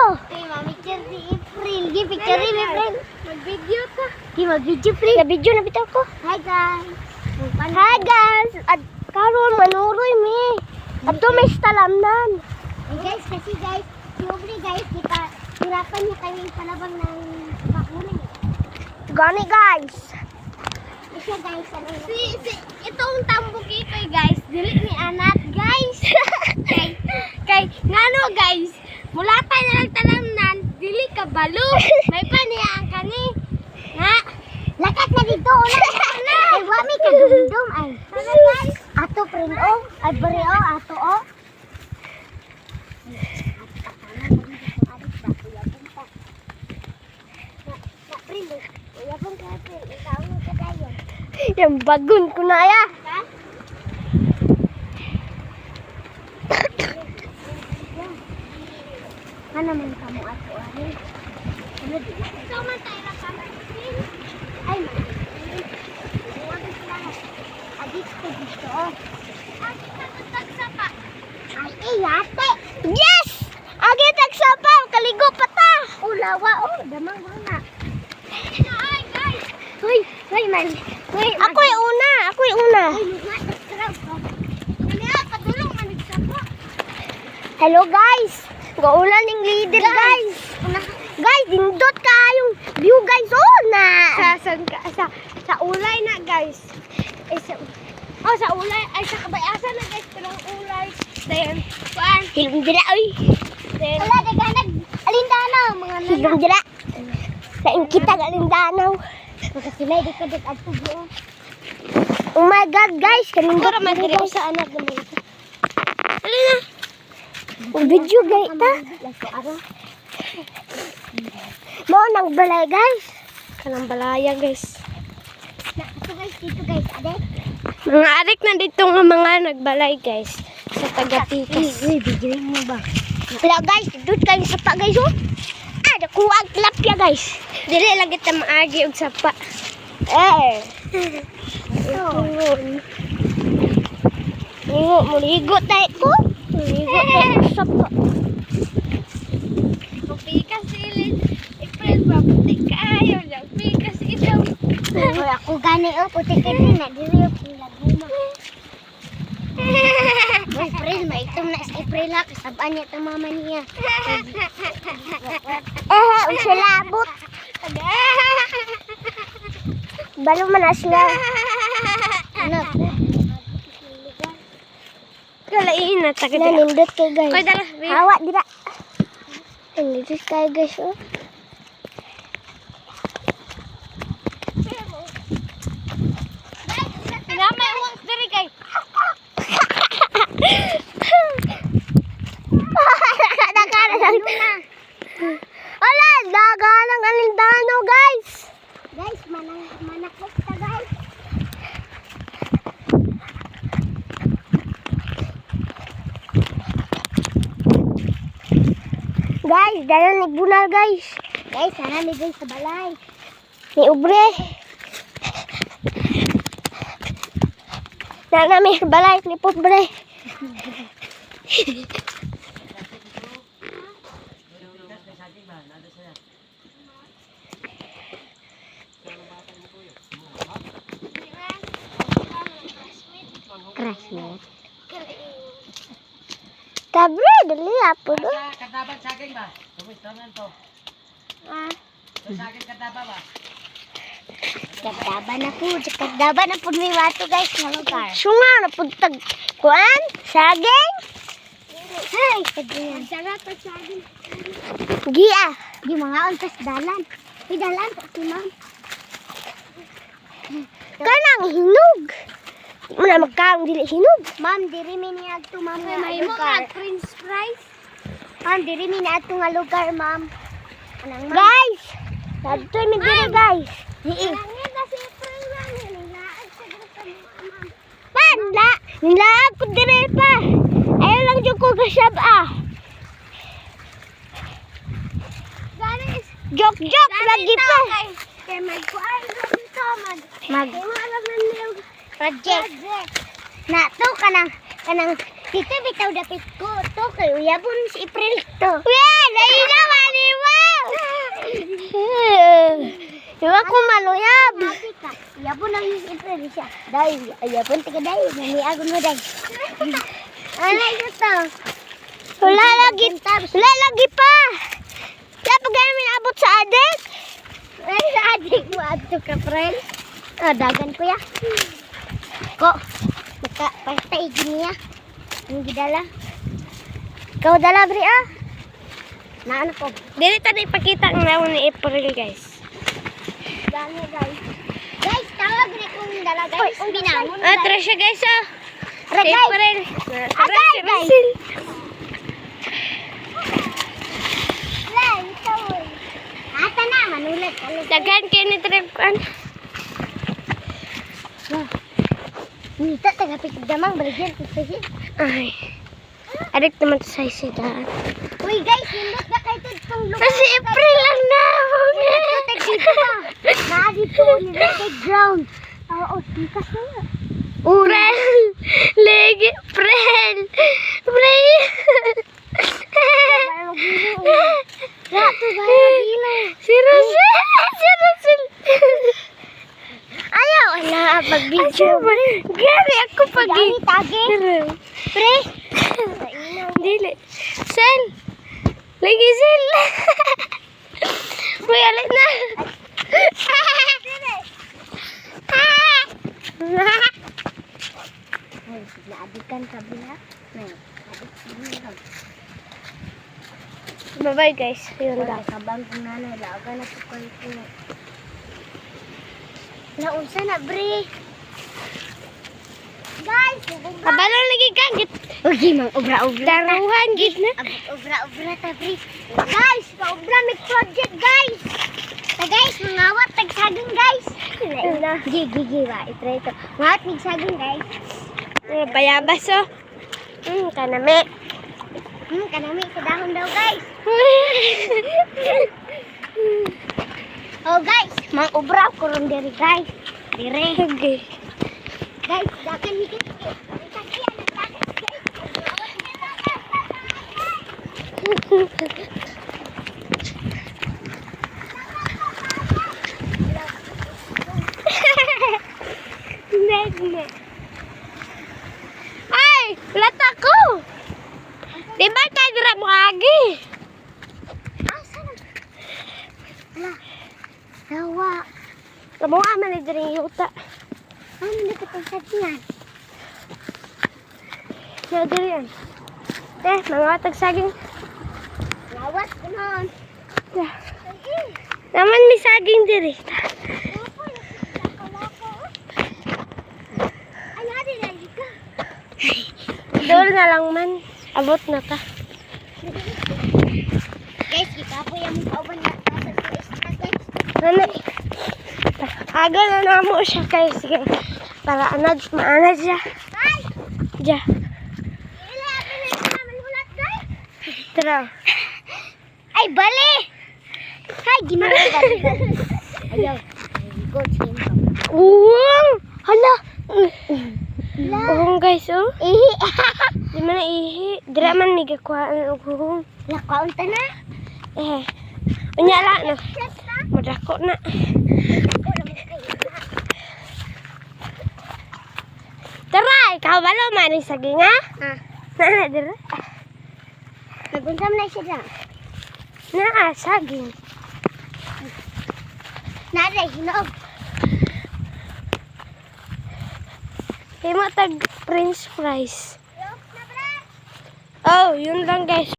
Kay Mami Cher si April. Gi picture ni April. Mag-video ka. Gi mag-video April. Na-video na bitaw ko. Hi guys. Hi guys! At karon manuroy mi. Adto may talamnan. Hey guys, kasi guys, si Aubrey guys, kita hirapan niya kayong palabang ng bakunin. Gani guys. Siya guys, ano itong tambok ito guys, dili ni anak guys. kay ngano guys, mulata na lang talamnan, dili ka balo. May paniyang kani. Nga, lakat na dito na. Ay wami ka gumdum ay. Ano guys? Ato prino, ay bareo ato o. Yang bagun ko na ya. Mana man kamu ato ani? Ano di? Ikaw man tayo na kamay. Ay, adit ko dito. Adit na tagsapa. Ay, iyate. Yes! Agi tagsapa, kaligo pa ta. Ulawa, damang wala. Ay, guys. Hoy man. Hoy, ako yung una. Ay, lugat. Kaniya, katulong man nagsapa. Hello guys. Gaulan ning leader guys. Guys, dindot ka yung view guys. Oh na. Sa ulay na, guys. Sa ulay. Ay, sa kabayasan na, guys. Pero ang ulay. Then, kuan. Hilong dira oy. Then, wala, daganag. Alindanaw, mga Hilong dira. Lain kita galindanaw. Magkasilay, di ka at tubo. Oh my god guys, kanindot Para madiri ko guys. sa anak naman ito. Alina. Video guys ta. Mo nang balay guys. Kanang balaya, guys. Ito, guys. Dito, guys. Ade. Mga arik na dito nga mga nagbalay guys sa Tagatikas. Bigyan mo ba? Wala guys, dudut kayo sa sapa guys oh. Nakuha ang tilapia guys. Dili lang kita maagi og sapa. Muligo tayo ko. Muligo tayo sa sapa. Pika silid. April pa puti kayo. Pika sidaw. Ako gani puti ka din na dili yung laguma. April, maitom na si April ha. Kasabaan niya itong mama niya. Usilabot. Balo man na sila. Ano? Kalain na taga dira. Nanindot kayo guys. Koy dala. Hawa dira. Nanindot kayo guys oh. Namay uwang diri kay. Wala, daganang alindano guys. Guys, manakot ka guys. Guys, dala ni bunal guys. Guys, sana may guys sa balay. Ni ubre. Dala mi balay ni pobre. Classmate. Tabre, dali apo do. Kataban saging ba? Tumis-tumis to. Saging kataba ba? Kadaban na po may wato guys na lugar. Sunga na puntag kuan, saging. Hey, kadiyan. Sagat pa saging. Gia. Di mga ontas dalan. Di dalan po si ma'am. Kanang hinog. Muna magkaong dili hinog. Ma'am, diri mi niya to ma'am nga May mga lugar. French fries. Ma'am, diri mi na to nga lugar ma'am. Anang ma'am. Guys, dito mi diri guys. Anang kasi April lang nilaag sa grupo ni ma'am. Panda, nilaag ko dire pa. Ayaw lang jud ko kasab ah. Guys, Joke lagi pa. kay magkuan dito mag project. Na to kanang dito bitaw dapit ko to kay uyabon si April to. Weh, lain naman. Yung ako maluyab. Happy ka. Yabo lang yung April siya. Dahil, ayabon tika dahil. Namiagon mo dahil. Ano ito? Wala lagi. Wala lagi pa. Kaya pag namin abot sa adik. Ay, sa adik mo ato ka, friend. Ah, dagan ko ya. Ko, magka-pastay niya. Ang gidala. Ikaw dala, Bri, ah. Na ano ko? Dili tayo ipakita ang naon ni April, guys. Dami, guys. Guys, tawag na kong dala, guys. Binangon. Ah, tara siya, guys, ah. Tara, Si guys. April. Tara, Agay, si guys. Russell. Lan, tawag. Ata na, manulat. Dagan kayo ni Trepkan. Nita, taga-pitig damang. Baligyan, pitigin. Ay. Adik naman to sa isitaan. Uy, guys, nindot na kayo itong lugar. Kasi April lang na. Nindot dito ba? Naa dito, nindot kay ground. Oo, tikas na nga. Prel. Legi. Prel. Prel. Bayo gilo. Rato, bayo gilo. Si Russell. Si Russell. Ayaw na pag-video. Grabe ako Dami, tage. Pre. Dili. Sel. Lagi Sel. Uy, alit na. Ay, naadikan ka ba? Bye-bye, guys. Yun lang. Kabang kong nanay, laga na po kayo po. Naunsa na, Bre. Guys, ubra. Abalo lagi ka. Okay, mang ubra-ubra. Daruhan, gid na. Ubra-ubra ta, Bre. Guys, ka-ubra may project, guys. Ta, guys, mangawat, tagsaging, guys. Gigi, ba? Itry ito. Mangawat, tagsaging, guys. Bayabas, oh. Kanami. Kanami, sa dahon daw, guys. Oh, guys, mang ubra ko ron diri, guys. Dire. Okay. Guys, dakan higit. Negme. Ay, lata ko. Di ba tayo dira mo agi? Tawa. Kamu aman ni diri yuta. Ano na ito sa tiyan? Ya diri yan. Mga tagsaging. Lawas ko noon. Naman may saging diri. Ay, hadi na ka. Dol na lang man. Abot na ta. Guys, ikaw po yung kauban na sa tulis na, guys. Ano? Aga na namo siya guys. Sige. Para anad, maanad siya. Guys, Diya. ilapin na ito naman ulat, guys. Tara. Ay, bali! Ay, ginawa ko bali. Ayaw. Good team. Uwang! Hala! La. Uhong guys, oh. Ihi. Di man na ihi. Dira man ni gakuhaan og uhong. Lakaunta na. Unya la na. Sesta. Madako na. Tara, ikaw ba lo man ang saging ha? Na dira. Naguntam na siya dyan. Na saging. Naray, hinog. Himo tag French fries. Oh, yun lang guys.